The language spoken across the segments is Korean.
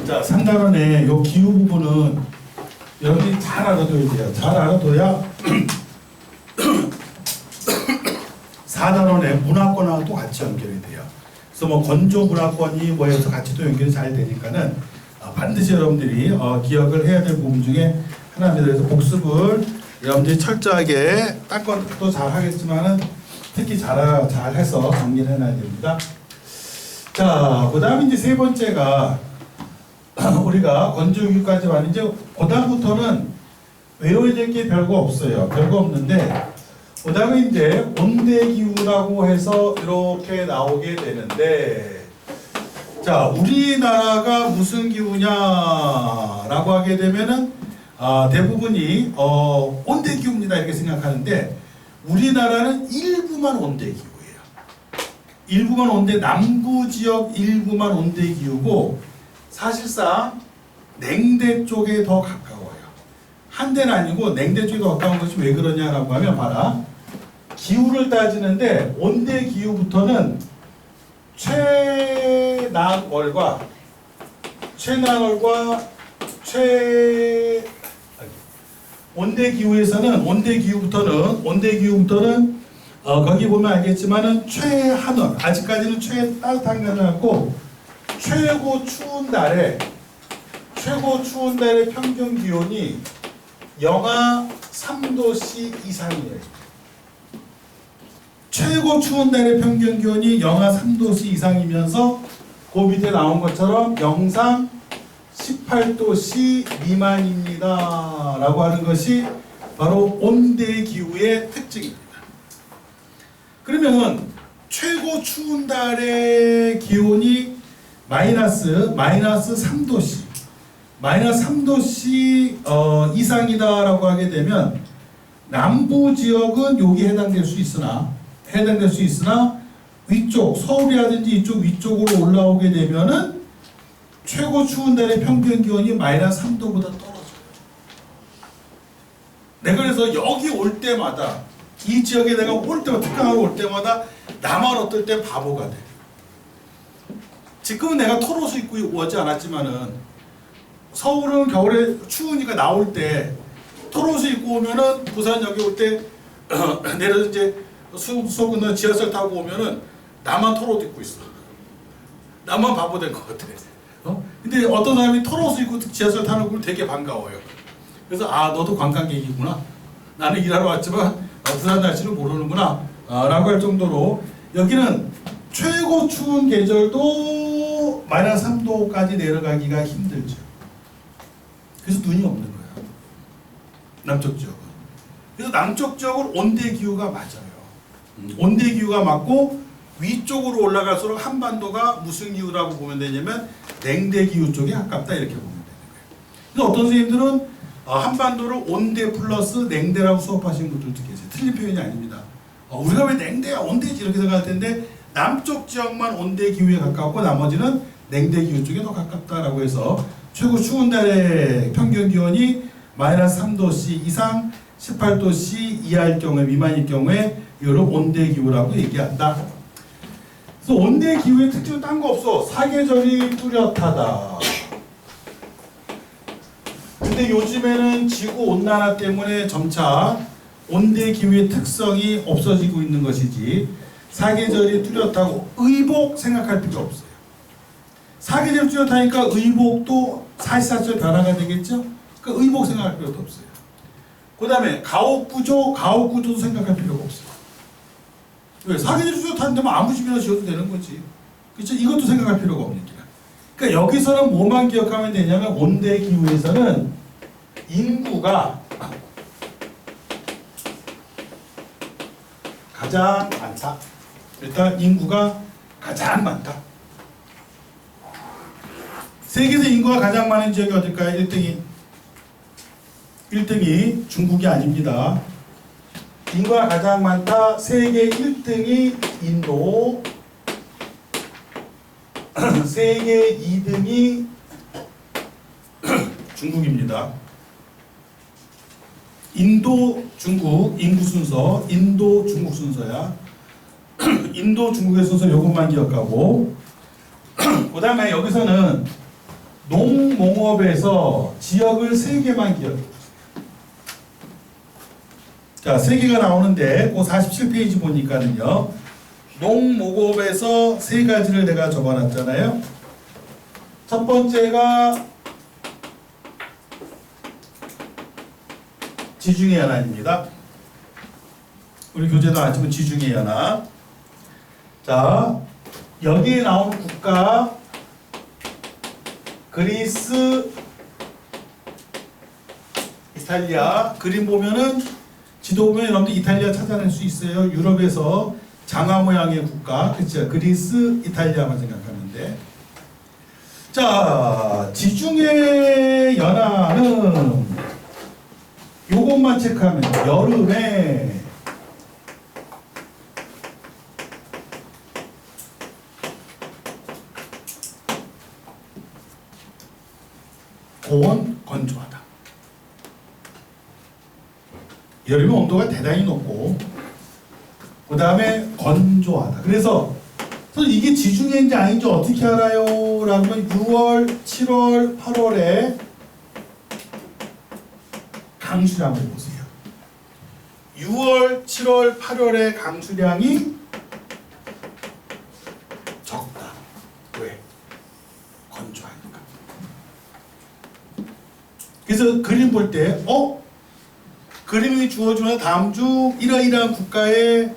자, 3단원의 요 기후 부분은 여러분이 잘 알아둬야 돼요. 잘 알아둬야 4단원의 문화권하고도 같이 연결이 돼요. 그래서 뭐 건조 문화권이 뭐 해서 같이 또 연결이 잘 되니까는 반드시 여러분들이 기억을 해야 될 부분 중에 하나입니다. 그래서 복습을 여러분들이 철저하게 딴 것도 잘 하겠지만은 특히 잘 해서 정리를 해놔야 됩니다. 자, 그 다음에 이제 세 번째가 우리가 건조기까지 왔는데 그 다음부터는 외워야 될 게 별거 없어요. 별거 없는데 그 다음에 이제 온대기후라고 해서 이렇게 나오게 되는데, 자, 우리나라가 무슨 기후냐라고 하게 되면은 대부분이 온대기후입니다 이렇게 생각하는데, 우리나라는 일부만 온대기후예요. 일부만 온대, 남부 지역 일부만 온대기후고 사실상 냉대 쪽에 더 가까워요. 한대는 아니고 냉대 쪽에 더 가까운 것이 왜 그러냐라고 하면 봐라. 기후를 따지는데 온대기후부터는 최남월과 온대기후부터는 거기 보면 알겠지만은 최한월, 아직까지는 최 따뜻한 건 같고 최고 추운 달에 평균 기온이 영하 3도씨 이상이에요. 최고 추운 달의 평균 기온이 영하 3도씨 이상이면서 그 밑에 나온 것처럼 영상 18도씨 미만입니다 라고 하는 것이 바로 온대기후의 특징입니다. 그러면 최고 추운 달의 기온이 마이너스 3도씨 이상이다라고 하게 되면 남부 지역은 여기 해당될 수 있으나 위쪽 서울이라든지 이쪽 위쪽으로 올라오게 되면은 최고 추운 달의 평균 기온이 마이너스 3도보다 떨어져요. 내가 그래서 여기 올 때마다 이 지역에 내가 올 때마다 특강하러 올 때마다 나만 어떨 때 바보가 돼. 지금은 내가 털옷을 입고 오지 않았지만은 서울은 겨울에 추우니까 나올 때 털옷을 입고 오면은 부산 여기 올 때 내려서 이제 수서구나 지하철 타고 오면은 나만 털옷 입고 있어. 나만 바보 된 것 같아. 근데 어떤 사람이 털옷을 입고 지하철 타는 걸 되게 반가워요. 그래서 너도 관광객이구나. 나는 일하러 왔지만 부산 날씨를 모르는구나 라고 할 정도로 여기는 최고 추운 계절도 마이너스 3도까지 내려가기가 힘들죠. 그래서 눈이 없는 거예요. 남쪽 지역은. 그래서 남쪽 지역은 온대기후가 맞아요. 온대기후가 맞고 위쪽으로 올라갈수록 한반도가 무슨 기후라고 보면 되냐면 냉대기후 쪽에 가깝다 이렇게 보면 되는 거예요. 그래서 어떤 선생님들은 한반도를 온대 플러스 냉대라고 수업하시는 분들도 계세요. 틀린 표현이 아닙니다. 우리가 왜 냉대야 온대지 이렇게 생각할 텐데 남쪽 지역만 온대기후에 가깝고 나머지는 냉대기후 쪽에 더 가깝다라고 해서 최고 추운 달의 평균 기온이 마이너스 3도씨 이상 18도씨 이하일 경우에 미만일 경우에 이걸 온대기후라고 얘기한다. 그래서 온대기후의 특징은 딴 거 없어. 사계절이 뚜렷하다. 근데 요즘에는 지구온난화 때문에 점차 온대기후의 특성이 없어지고 있는 것이지 사계절이 뚜렷하고 의복 생각할 필요 없어요. 사계절이 뚜렷하니까 의복도 사시사철 변화가 되겠죠? 그 의복 생각할 필요도 없어요. 그 다음에 가옥구조도 생각할 필요가 없어요. 왜? 사계절이 뚜렷한데 뭐 아무 집이나 지어도 되는 거지. 그렇죠? 이것도 생각할 필요가 없는 기라. 그러니까 여기서는 뭐만 기억하면 되냐면 온대기후에서는 인구가 가장 많다. 일단 인구가 가장 많다. 세계에서 인구가 가장 많은 지역이 어딜까요? 1등이 중국이 아닙니다. 인구가 가장 많다. 세계 1등이 인도, 세계 2등이 중국입니다. 인도, 중국, 인구 순서, 인도, 중국 순서야. 인도, 중국의 순서 요것만 기억하고 그 다음에 여기서는 농농업에서 지역을 3개만 기억해 보세요. 자, 3개가 나오는데 그 47페이지 보니까는요. 농목업에서 3가지를 내가 적어놨잖아요. 첫 번째가 지중해 연안입니다. 우리 교재도 나왔지만 지중해 연안. 자, 여기에 나오는 국가 그리스, 이탈리아. 그림 보면은 지도 보면 여러분들 이탈리아 찾아낼 수 있어요. 유럽에서 장화 모양의 국가, 그렇죠? 그리스, 이탈리아만 생각하면 돼. 자, 지중해 연안은 요것만 체크하면 여름에 고온 건조하다. 여름에 온도가 대단히 높고 그 다음에 건조하다. 그래서 이게 지중해인지 아닌지 어떻게 알아요? 라면 6월, 7월, 8월에 강수량을 보세요. 6월, 7월, 8월의 강수량이 적다. 왜? 건조하니까. 그래서 그림 볼 때 그림이 주어지면 다음 중 이러이러한 국가의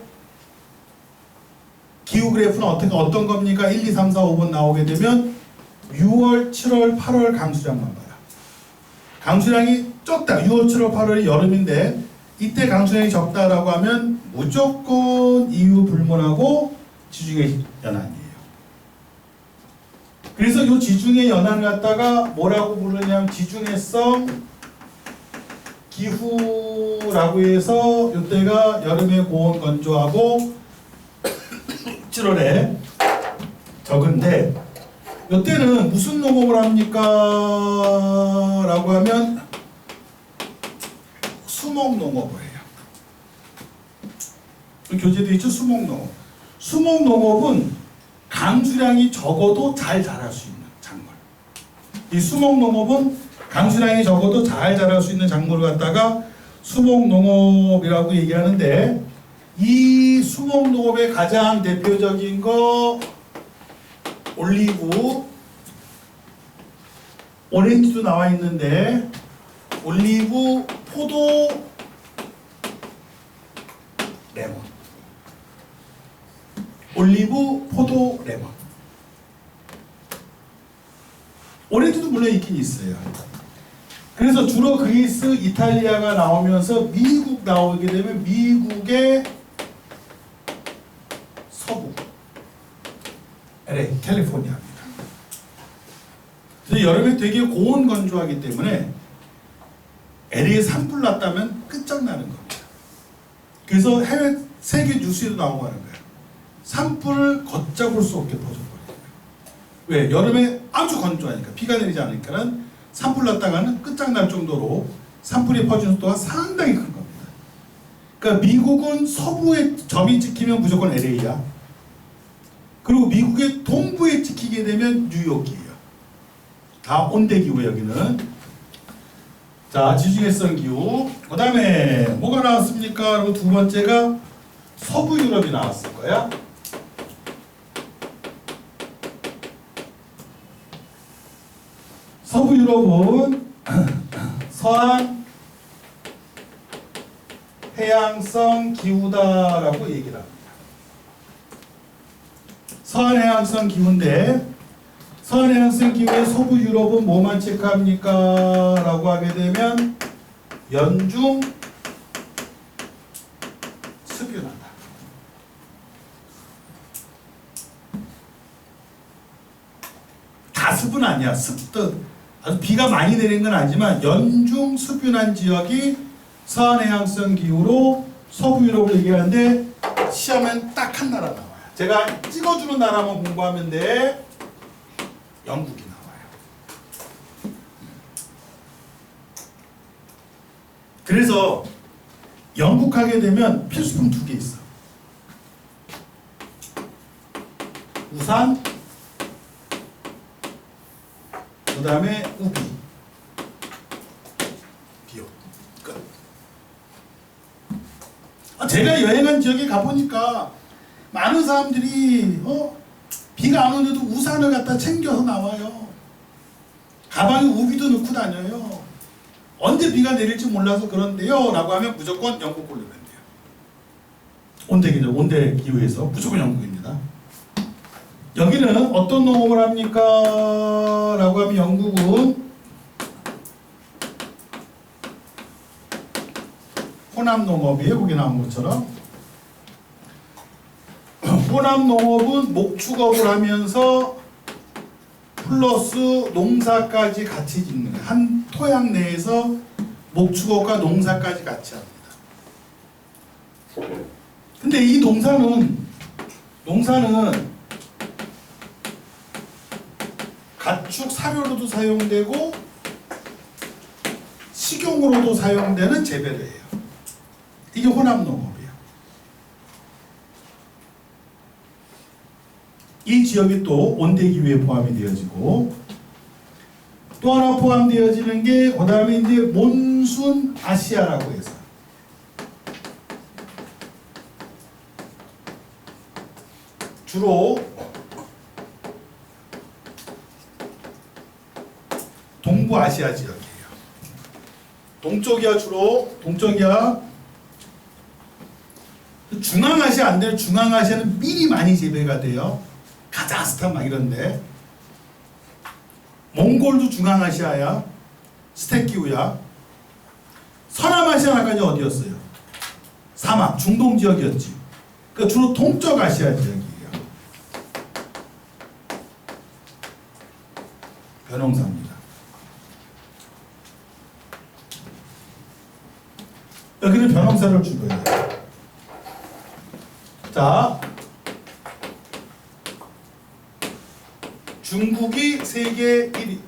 기후 그래프는 어떤 겁니까? 1, 2, 3, 4, 5번 나오게 되면 6월, 7월, 8월 강수량만 봐요. 강수량이 적다. 6월, 7월, 8월이 여름인데 이때 강수량이 적다라고 하면 무조건 이유 불문하고 지중해 연안이에요. 그래서 이 지중해 연안을 갖다가 뭐라고 부르냐면 지중해성 기후라고 해서 이때가 여름에 고온 건조하고 7월에 적은데 이때는 무슨 농업을 합니까? 라고 하면 수목농업을 해요. 교재도 있죠? 수목농업. 수목농업은 강수량이 적어도 잘 자랄 수 있는 작물. 이 수목농업은 강수량이 적어도 잘 자랄 수 있는 작물을 갖다가 수목농업이라고 얘기하는데 이 수목농업의 가장 대표적인 거 올리브, 오렌지도 나와 있는데 올리브, 포도, 레몬. 올리브, 포도, 레몬. 오렌지도 물론 있긴 있어요. 그래서 주로 그리스, 이탈리아가 나오면서 미국 나오게 되면 미국의 서부, LA, 캘리포니아입니다. 그래서 여름에 되게 고온 건조하기 때문에 LA에 산불 났다면 끝장나는 겁니다. 그래서 해외 세계 뉴스에도 나오고 하는 거예요. 산불을 걷잡을 수 없게 퍼져버려요. 왜? 여름에 아주 건조하니까 비가 내리지 않으니까는 산불 났다가는 끝장날 정도로 산불이 퍼지는 속도가 상당히 큰 겁니다. 그러니까 미국은 서부에 점이 찍히면 무조건 LA야. 그리고 미국의 동부에 찍히게 되면 뉴욕이에요. 다 온대기후 여기는. 자, 지중해성 기후. 그 다음에 뭐가 나왔습니까? 그리고 두 번째가 서부 유럽이 나왔을 거야. 서부 유럽은 서한 해양성 기후다라고 얘기를 합니다. 서한 해양성 기후인데 서한 해양성 기후의 서부 유럽은 뭐만 체크합니까? 라고 하게 되면 연중 습유난다. 가습은 아니야. 습득. 아주 비가 많이 내리는 건 아니지만 연중 습유난 지역이 서한 해양성 기후로 서부 유럽을 얘기하는데 시험엔 딱 한 나라 나와요. 제가 찍어주는 나라만 공부하면 돼. 영국이 나와요. 그래서 영국 하게 되면 필수품 2개 있어. 우산, 그 다음에 우비. 비오. 끝. 제가 여행한 지역에 가보니까 많은 사람들이 비가 안 오는데도 우산을 갖다 챙겨서 나와요. 가방에 우비도 넣고 다녀요. 언제 비가 내릴지 몰라서 그런데요 라고 하면 무조건 영국 고르면 돼요. 온대기죠. 온대 기후에서 무조건 영국입니다. 여기는 어떤 농업을 합니까? 라고 하면 영국은 호남 농업이에요. 거기 나온 것처럼. 호남 농업은 목축업을 하면서 플러스 농사까지 같이 짓는 거예요. 한 토양 내에서 목축업과 농사까지 같이 합니다. 근데 이 농사는 가축 사료로도 사용되고 식용으로도 사용되는 재배를 해요. 이게 호남 농업이에요. 이 지역이 또 온대기후에 포함이 되어지고 또 하나 포함되어지는 게 그 다음에 이제 몬순 아시아라고 해서 주로 동부 아시아 지역이에요. 동쪽이야 주로 동쪽이야. 중앙아시아 안 돼요. 중앙아시아는 밀이 많이 재배가 돼요. 카자흐스탄 막 이런데. 몽골도 중앙아시아야. 스테키우야. 서남아시아는 아까 어디였어요? 사막, 중동 지역이었지. 그러니까 주로 동쪽 아시아 지역이에요. 벼농사입니다. 여기는 벼농사를 주로 해요. 자, 중국이 세계 1위.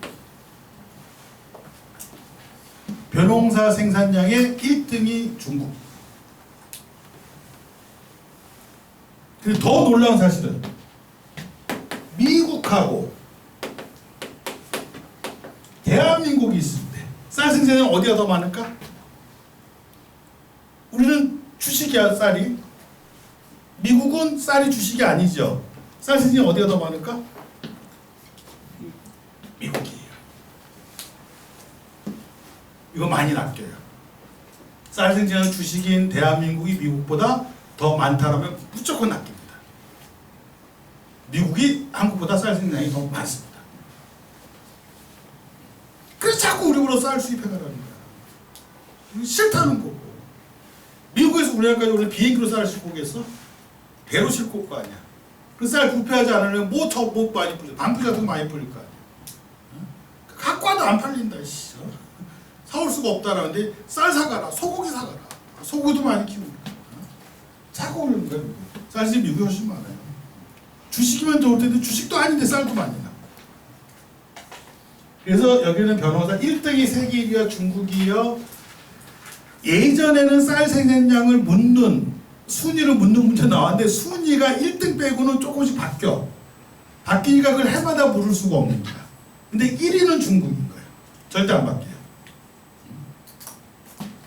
벼농사 생산량의 1등이 중국. 그리고 더 놀라운 사실은 미국하고 대한민국이 있을 때 쌀 생산량 어디가 더 많을까? 우리는 주식이야 쌀이. 미국은 쌀이 주식이 아니죠. 쌀 생산량 어디가 더 많을까? 미국이에요. 이거 많이 낚여요. 쌀 생산량 주식인 대한민국이 미국보다 더 많다라면 무조건 낚입니다. 미국이 한국보다 쌀 생산량이 더 많습니다. 그래서 자꾸 우리보다 쌀 수입해가라는 거야. 싫다는 거고. 미국에서 우리나라까지 오늘 비행기로 쌀을 싣고 오겠어? 배로 싣고 올 거 아니야. 그 쌀 부패하지 않으려면 뭐 많이 뿌려. 방패 같은 거 많이 뿌릴 거 아니야. 갖고 와도 안 팔린다. 씨. 사올 수가 없다라는데 쌀 사가라. 소고기 사가라. 소고기도 많이 키우니까. 사고 오는 거야. 쌀이 미국이 훨씬 많아요. 주식이면 좋을 텐데 주식도 아닌데 쌀도 많이 나. 그래서 여기는 벼농사 1등이 세계 1위와 중국이요. 예전에는 쌀 생산량을 묻는 순위를 묻는 문제 나왔는데 순위가 1등 빼고는 조금씩 바뀌어. 바뀌니까 그걸 해마다 물을 수가 없는 거야. 근데 1위는 중국인 거예요. 절대 안 바뀌어요.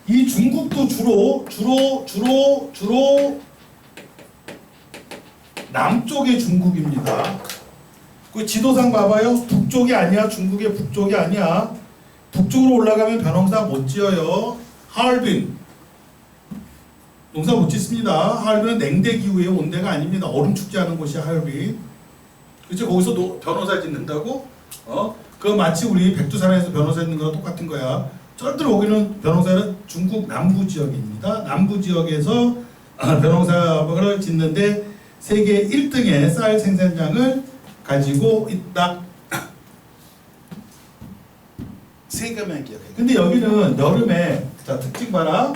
이 중국도 주로 남쪽의 중국입니다. 그 지도상 봐봐요. 북쪽이 아니야. 중국의 북쪽이 아니야. 북쪽으로 올라가면 벼농사 못 지어요. 하얼빈 농사 못 짓습니다. 하얼빈은 냉대 기후에 온대가 아닙니다. 얼음 축제하는 곳이 하얼빈. 그치? 거기서 벼농사 짓는다고? 그거 마치 우리 백두산에서 벼농사 짓는 거랑 똑같은 거야. 절대로 거기는 벼농사는 중국 남부 지역입니다. 남부 지역에서 벼농사를 짓는데 세계 1등의 쌀 생산량을 가지고 있다. 세 개만 기억해. 근데 여기는 여름에, 자 특징 봐라.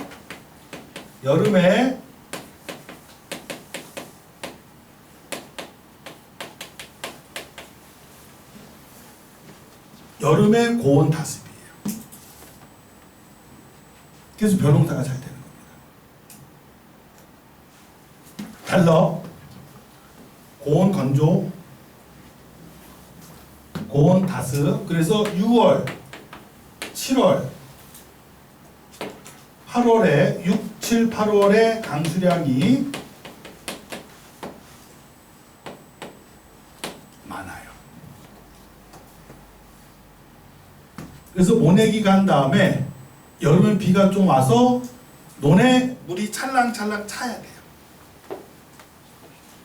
여름에 고온 다습이에요. 그래서 벼농사가 잘 되는 겁니다. 달러, 고온 건조, 고온 다습. 그래서 6월, 7월, 8월에 6, 7, 8월에 강수량이 많아요. 그래서 모내기 간 다음에 여름엔 비가 좀 와서 논에 물이 찰랑찰랑 차야 돼요.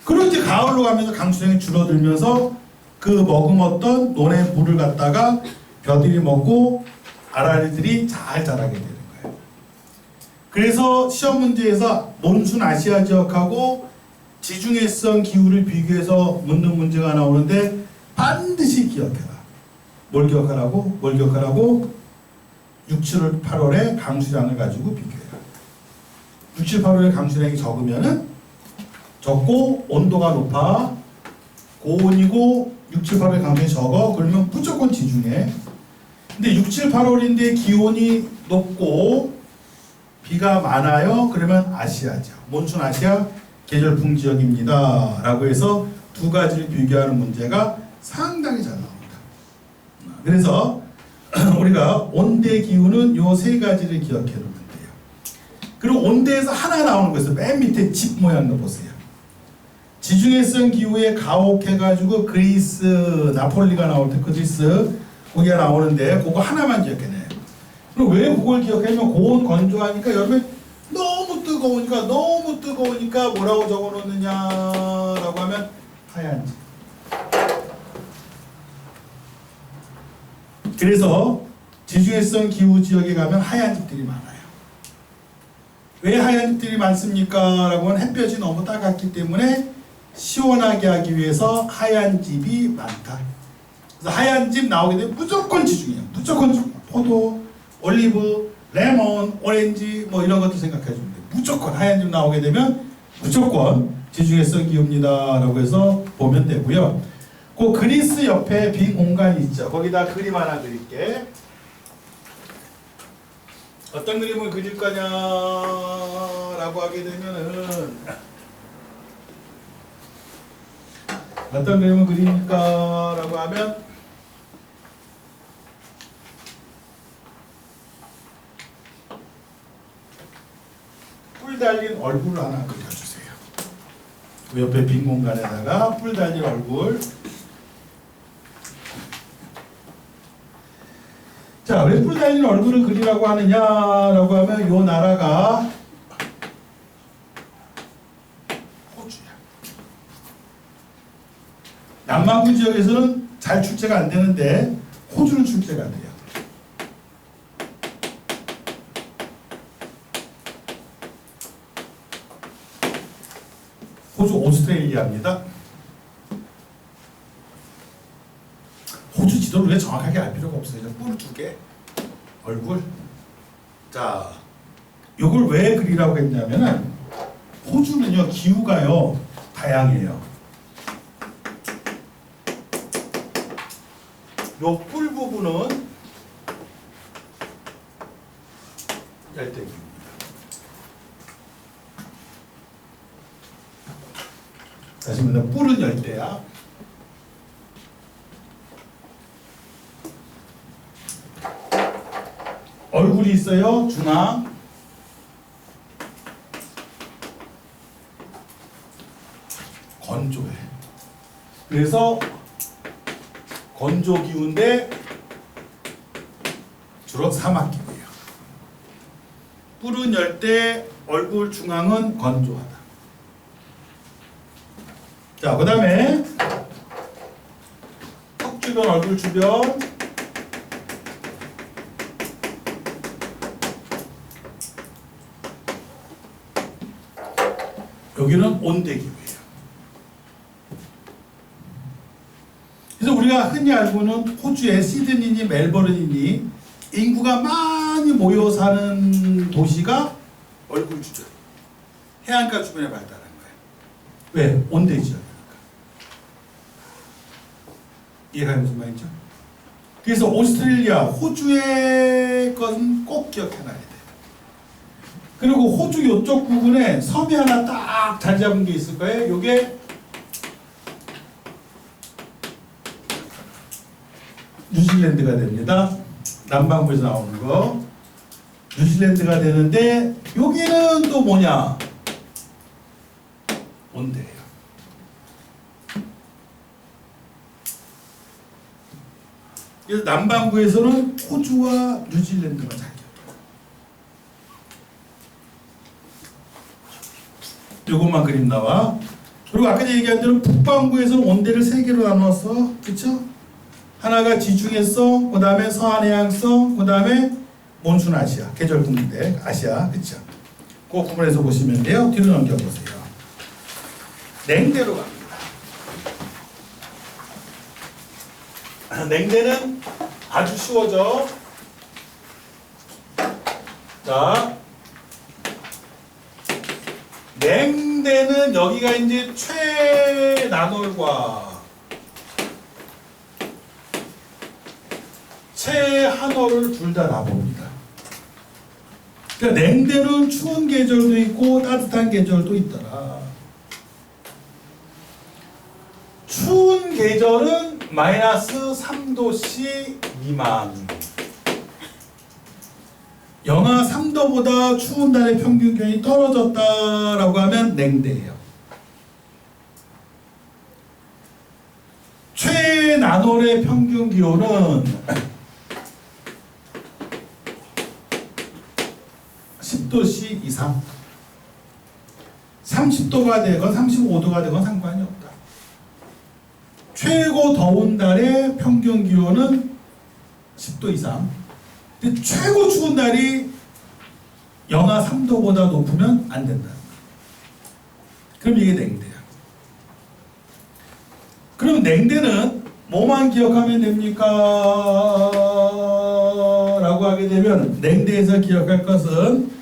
그리고 이제 가을로 가면서 강수량이 줄어들면서 그 머금었던 논의 물을 갖다가 벼들이 먹고 알알이들이 잘 자라게 되는 거예요. 그래서 시험 문제에서 몬순 아시아 지역하고 지중해성 기후를 비교해서 묻는 문제가 나오는데 반드시 기억해라. 뭘 기억하라고? 뭘 기억하라고? 6, 7월, 8월에 강수량을 가지고 비교해라. 6, 7, 8월에 강수량이 적고 온도가 높아 고온이고 6, 7, 8월에 강수량이 적어. 그러면 무조건 지중해. 근데 6, 7, 8월인데 기온이 높고 비가 많아요. 그러면 아시아죠. 몬순 아시아 계절풍 지역입니다. 라고 해서 두 가지를 비교하는 문제가 상당히 잘 나옵니다. 그래서 우리가 온대 기후는 요 세 가지를 기억해 놓으면 돼요. 그리고 온대에서 하나 나오는 거 있어요. 맨 밑에 집 모양도 보세요. 지중해성 기후에 가혹해가지고 그리스, 나폴리가 나올 때 그리스 거기가 나오는데 그거 하나만 기억해내요. 그럼 왜 그걸 기억하냐면 고온 건조하니까 여름에 너무 뜨거우니까 뭐라고 적어놓느냐라고 하면 하얀 집. 그래서 지중해성 기후 지역에 가면 하얀 집들이 많아요. 왜 하얀 집들이 많습니까? 라고 하면 햇볕이 너무 따갑기 때문에 시원하게 하기 위해서 하얀 집이 많다. 그래서 하얀 집 나오게 되면 무조건 지중해요. 무조건 포도, 올리브, 레몬, 오렌지 뭐 이런 것도 생각해 주면 돼요. 무조건 하얀 집 나오게 되면 무조건 지중해성 기후입니다. 라고 해서 보면 되고요. 그 그리스 옆에 빈 공간이 있죠. 거기다 그림 하나 그릴게. 어떤 그림을 그릴 거냐라고 하게 되면은 어떤 그림을 그릴까라고 하면 뿔 달린 얼굴을 하나 그려주세요. 그 옆에 빈 공간에다가 뿔 달린 얼굴. 자, 왜 뿔 달린 얼굴을 그리라고 하느냐라고 하면 요 나라가 호주야. 남반구 지역에서는 잘 출제가 안 되는데 호주는 출제가 돼요. 호주 오스트레일리아입니다. 호주 지도를 왜 정확하게 알 필요가 없어요. 뿔 두 개, 얼굴. 자, 요걸 왜 그리라고 했냐면은 호주는요 기후가요 다양해요. 요 뿔 부분은 열대기입니다. 다시 말해 뿔은 열대야. 얼굴이 있어요. 중앙. 건조해. 그래서 건조 기후인데 주로 사막 기후예요. 뿔은 열대, 얼굴 중앙은 건조하다. 자, 그 다음에 턱 주변, 얼굴 주변. 여기는 온대기후예요. 그래서 우리가 흔히 알고는 호주의 시드니니 멜버른이니 인구가 많이 모여 사는 도시가 얼굴 주변, 해안가 주변에 발달한 거예요. 왜? 온대 지역이니까. 이해가 무슨 말이죠? 그래서 오스트레일리아, 호주의 것은 꼭 기억해놔야 돼요. 그리고 호주 이쪽 부분에 섬이 하나 딱 자리 잡은 게 있을 거예요. 요게 뉴질랜드가 됩니다. 남반구에서 나오는 거 뉴질랜드가 되는데 여기는 또 뭐냐? 온대예요. 그래서 남반구에서는 호주와 뉴질랜드가 잘 껴요. 요것만 그림 나와. 그리고 아까 얘기한 대로 북반구에서는 온대를 세 개로 나눴어. 그쵸? 하나가 지중해성, 그 다음에 서한해양성, 그 다음에 몬순 아시아, 계절 국대 아시아. 그쵸? 그 구분해서 보시면 돼요. 뒤로 넘겨보세요. 냉대로 갑니다. 냉대는 아주 쉬워져. 자, 냉대는 여기가 이제 최난월과 최한월을 둘 다 나봅니다. 그러니까 냉대는 추운 계절도 있고 따뜻한 계절도 있더라. 추운 계절은 마이너스 3도씨 미만. 영하 3도보다 추운 날의 평균 기온이 떨어졌다라고 하면 냉대예요. 최난월의 평균 기온은 10도씨 이상. 30도가 되건 35도가 되건 상관이 없다. 최고 더운 달의 평균 기온은 10도 이상. 근데 최고 추운 날이 영하 3도보다 높으면 안 된다. 그럼 이게 냉대야. 그럼 냉대는 뭐만 기억하면 됩니까? 라고 하게 되면 냉대에서 기억할 것은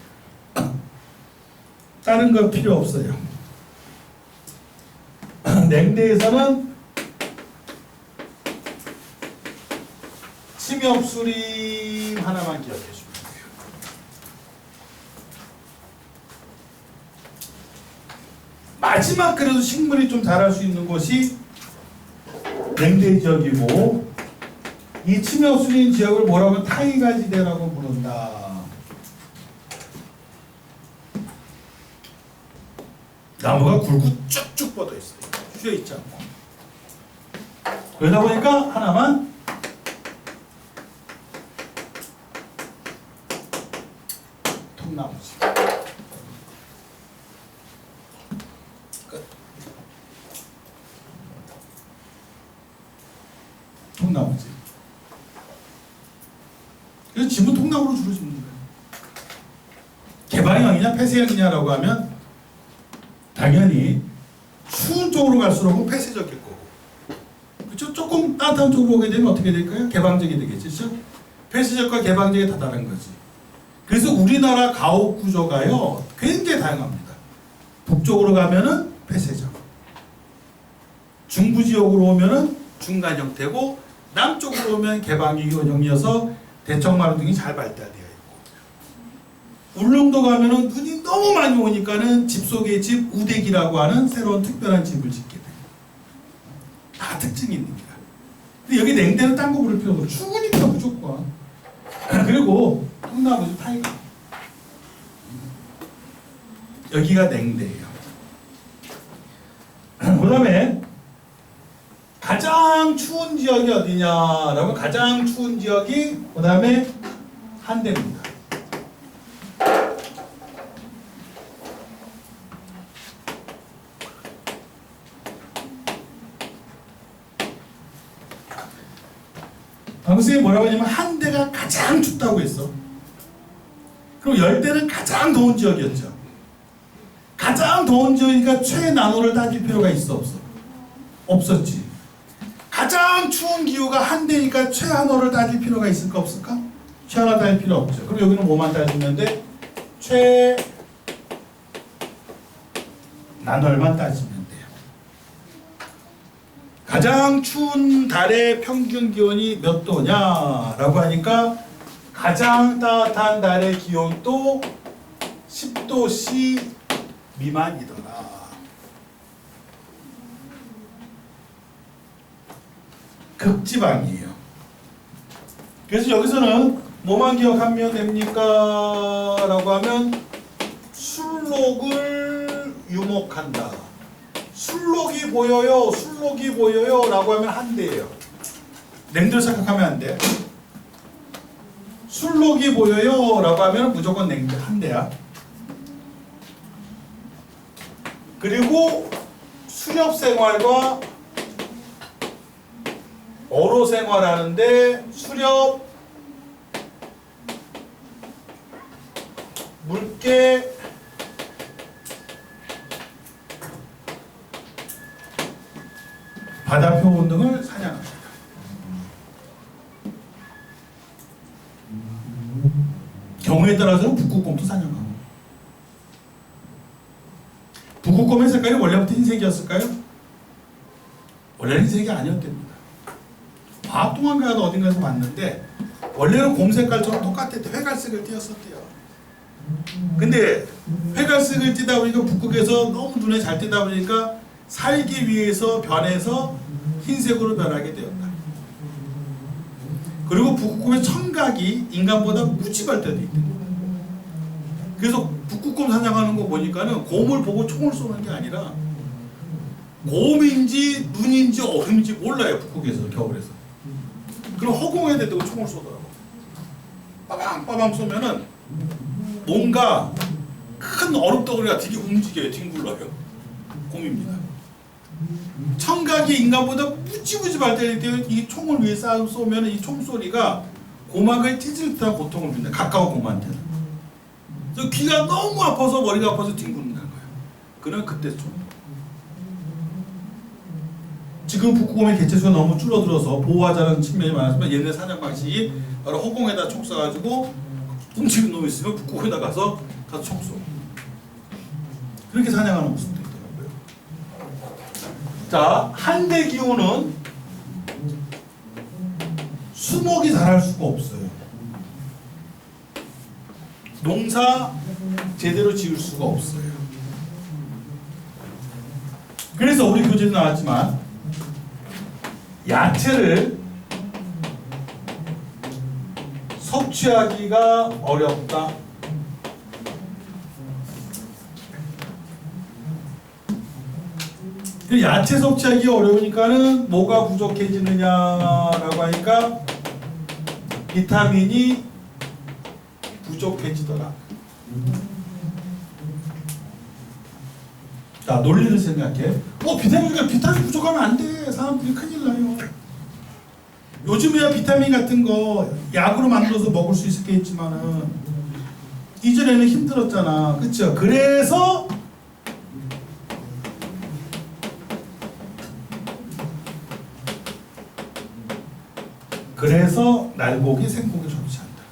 다른 거 필요 없어요. 냉대에서는 침엽수림 하나만 기억해 주면 돼요. 마지막 그래도 식물이 좀 자랄 수 있는 곳이 냉대 지역이고, 이 침엽수림 지역을 뭐라고 하면 타이가지대라고 부른다. 나무가 굵고 쭉쭉 뻗어 있어요. 쉬어 있지 않고. 그러다 보니까 하나만 통나무지. 끝. 통나무지. 그래서 집은 통나무로 주로 짓는 거예요. 개방형이냐 폐쇄형이냐라고 하면 당연히 추운 쪽으로 갈수록 폐쇄적일 거고, 그렇죠? 조금 따뜻한 쪽으로 오게 되면 어떻게 될까요? 개방적이 되겠죠. 그렇죠? 폐쇄적과 개방적이 다 다른 거지. 그래서 우리나라 가옥 구조가요 굉장히 다양합니다. 북쪽으로 가면은 폐쇄적, 중부 지역으로 오면은 중간 형태고, 남쪽으로 오면 개방형이어서 대청마루 등이 잘 발달되어 있고, 울릉도 가면은 눈이 너무 많이 오니까는 집 속의 집 우대기라고 하는 새로운 특별한 집을 짓게 돼요. 다 특징이 있는 거야. 근데 여기 냉대는 딴 거 부를 필요 없어. 추우니까 무조건. 그리고 통나무지 타이거. 여기가 냉대예요. 그 다음에 가장 추운 지역이 어디냐라고, 가장 추운 지역이 그 다음에 한대입니다. 방수에 뭐라고 하냐면 한대가 가장 춥다고 했어. 그럼 열대는 가장 더운 지역이었죠. 가장 더운 지역이니까 최난호를 따질 필요가 있어 없어? 없었지. 가장 추운 기후가 한대니까 최한호를 따질 필요가 있을까 없을까? 최한호 따질 필요 없죠. 그럼 여기는 뭐만 따지면 돼? 최난월만 따지면 돼요. 가장 추운 달의 평균 기온이 몇 도냐라고 하니까 가장 따뜻한 달의 기온도 10도씨 미만이더라. 극지방이에요. 그래서 여기서는 뭐만 기억하면 됩니까? 라고 하면 술록을 유목한다. 술록이 보여요. 술록이 보여요. 라고 하면 한 대예요. 냉들 생각하면 안 돼. 술록이 보여요. 라고 하면 무조건 냉들 한 대야. 그리고 수렵 생활과 어로 생활하는데 수렵, 물개, 바다표본 등을 사냥합니다. 경우에 따라서는 북극곰도 사냥하고. 북극곰의 색깔이 원래부터 흰색이었을까요? 원래는 흰색이 아니었답니다. 과학동안가가 어딘가에서 봤는데 원래는 곰 색깔처럼 똑같았대. 회갈색을 띄었었대요. 근데 회갈색을 띄다 보니까 북극에서 너무 눈에 잘 띄다 보니까 살기 위해서 변해서 흰색으로 변하게 되었다. 그리고 북극곰의 청각이 인간보다 무지 발달돼 있대. 그래서 북극곰 사냥하는 거 보니까는 곰을 보고 총을 쏘는 게 아니라 곰인지 눈인지 얼음인지 몰라요. 북극에서 겨울에서. 그럼 허공에 대고 총을 쏘더라고. 빠방 쏘면은 뭔가 큰 얼음덩어리가 되게 움직여요. 뒹굴러요. 곰입니다. 청각이 인간보다 무지무지 발달이 되어 이 총을 위해 쏘면 이 총소리가 고막을 찢을 듯한 고통을 준다. 가까운 곰한테는. 그래서 귀가 너무 아파서 머리가 아파서 뒹구는 거예요. 그는 그때 좀. 지금 북극곰의 개체수가 너무 줄어들어서 보호하자는 측면이 많았지만 옛날 사냥 방식이 바로 허공에다 총 쏴가지고 움직이는 놈이 있으면 북극곰에다 가서 총 쏘고 그렇게 사냥하는 모습도 있더라고요. 자, 한대 기후는 수목이 자랄 수가 없어요. 농사 제대로 지을 수가 없어요. 그래서 우리 교재도 나왔지만 야채를 섭취하기가 어렵다. 그 야채 섭취하기 어려우니까는 뭐가 부족해지느냐라고 하니까 비타민이 부족해지더라. 자, 논리를 생각해. 비타민 부족하면 안 돼. 사람들이 큰일 나요. 요즘에야 비타민 같은 거 약으로 만들어서 먹을 수 있겠지만은 이전에는 힘들었잖아. 그쵸? 그래서 날고기, 생고기를 섭취한다.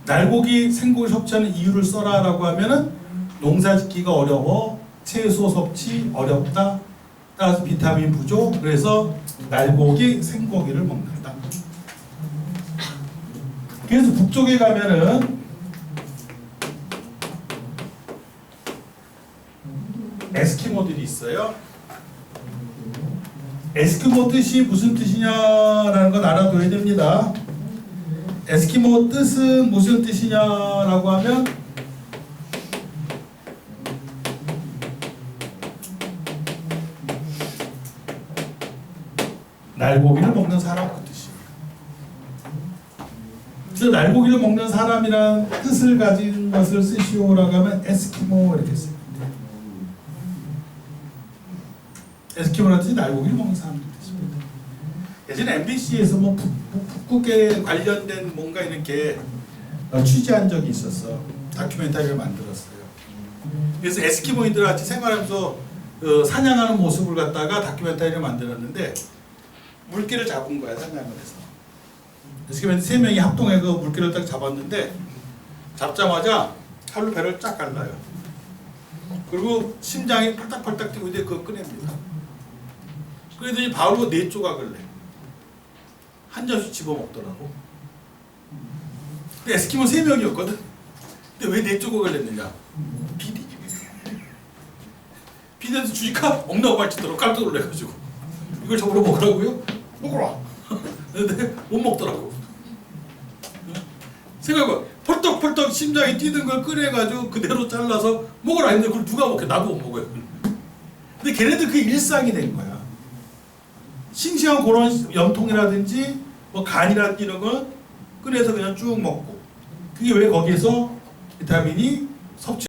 날고기, 생고기 섭취하는 이유를 써라라고 하면은 농사짓기가 어려워, 채소 섭취 어렵다, 따라서 비타민 부족, 그래서 날고기, 생고기를 먹는다. 그래서 북쪽에 가면은 에스키모들이 있어요. 에스키모 뜻이 무슨 뜻이냐라는 건 알아둬야 됩니다. 에스키모 뜻은 무슨 뜻이냐라고 하면 날고기를 먹는 사람 그 뜻이에요. 그래서 날고기를 먹는 사람이란 뜻을 가진 것을 쓰시오라고 하면 에스키모 이렇게 씁니다. 에스키모라는 뜻이 날고기를 먹는 사람들 뜻입니다. 예전에 MBC에서 뭐 북극에 관련된 뭔가 이렇게 취재한 적이 있었어. 다큐멘터리를 만들었어요. 그래서 에스키모인들 같이 생활하면서 사냥하는 모습을 갖다가 다큐멘터리를 만들었는데 물개를 잡은 거야, 사냥을 해서. 에스키모인들 3명이 합동해 그 물개를 딱 잡았는데 잡자마자 칼로 배를 쫙 갈라요. 그리고 심장이 팔딱팔딱 뛰고 있는데 그거 꺼냅니다. 그러더니 바로 4조각을 내. 한 접시 집어먹더라고. 근데 에스키모 3명이었거든. 근데 왜 4조각을 냈느냐? 비디한테 주니까 엉나고 발치도록 깜짝 놀래가지고 이걸 저보러 먹으라고요? 먹어라. 근데 못 먹더라고. 생각해봐. 펄떡펄떡 심장이 뛰는 걸 꺼내가지고 그대로 잘라서 먹으라 했는데 그걸 누가 먹게? 나도 못 먹어요. 근데 걔네들 그게 일상이 된 거야. 싱싱한 그런 염통이라든지 뭐 간이라든지 이런 건 꺼내서 그냥 쭉 먹고. 그게 왜 거기에서 비타민이 섭취